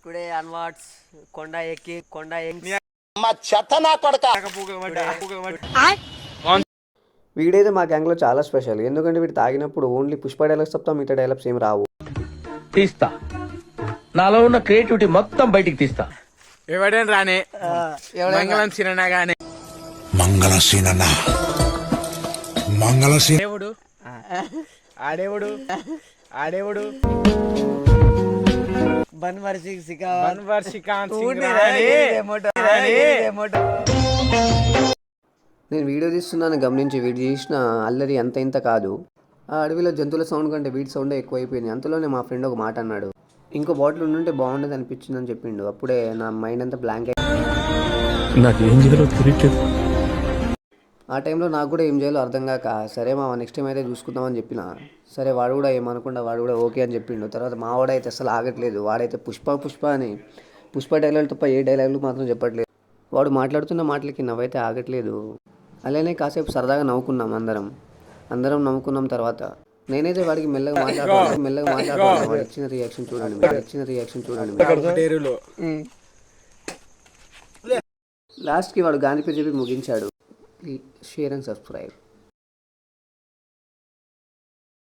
ఇప్పుడే అన్వాట్స్ కొండ ఎక్కి వీడైతే మా గ్యాంగ్లో చాలా స్పెషల్. ఎందుకంటే వీడు తాగినప్పుడు ఓన్లీ పుష్ప డైలాగ్స్ తప్ప మిగతా డైలాగ్స్ ఏం రావు. తీస్తా, నాలో ఉన్న క్రియేటివిటీ మొత్తం బయటికి తీస్తా. ఎవడైనా రానే మంగళం సిననా గానే దేవుడు ఆడేవుడు నేను వీడియో తీస్తున్నాను గమనించి వీడు చేసిన అల్లరి అంత ఇంత కాదు. ఆ అడవిలో జంతువుల సౌండ్ కంటే వీడి సౌండే ఎక్కువైపోయింది. అంతలోనే మా ఫ్రెండ్ ఒక మాట అన్నాడు, ఇంకో బాటిల్ ఉండుంటే బాగుండేది అనిపించిందని చెప్పిండు. అప్పుడే నా మైండ్ అంతా బ్లాంక్ అయిపోయింది. ఆ టైంలో నాకు కూడా ఏం చేయాలో అర్థం కాక, సరే మా నెక్స్ట్ టైం అయితే చూసుకుందామని చెప్పిన. సరే వాడు కూడా ఏమనుకుండా వాడు కూడా ఓకే అని చెప్పిండు. తర్వాత మా వాడైతే అసలు ఆగట్లేదు. వాడైతే పుష్ప అని పుష్ప డైలాగులు తప్ప ఏ డైలాగులు మాత్రం చెప్పట్లేదు. వాడు మాట్లాడుతున్న మాటలకి నవ్వైతే ఆగట్లేదు. అలానే కాసేపు సరదాగా నవ్వుకున్నాం అందరం నవ్వుకున్నాం. తర్వాత నేనైతే వాడికి మెల్లగా మాట్లాడుతున్నాను. వాడు ఇచ్చిన రియాక్షన్ చూడండి. లాస్ట్కి వాడు గాంధీ పేరు చెప్పి ముగించాడు. Share and subscribe.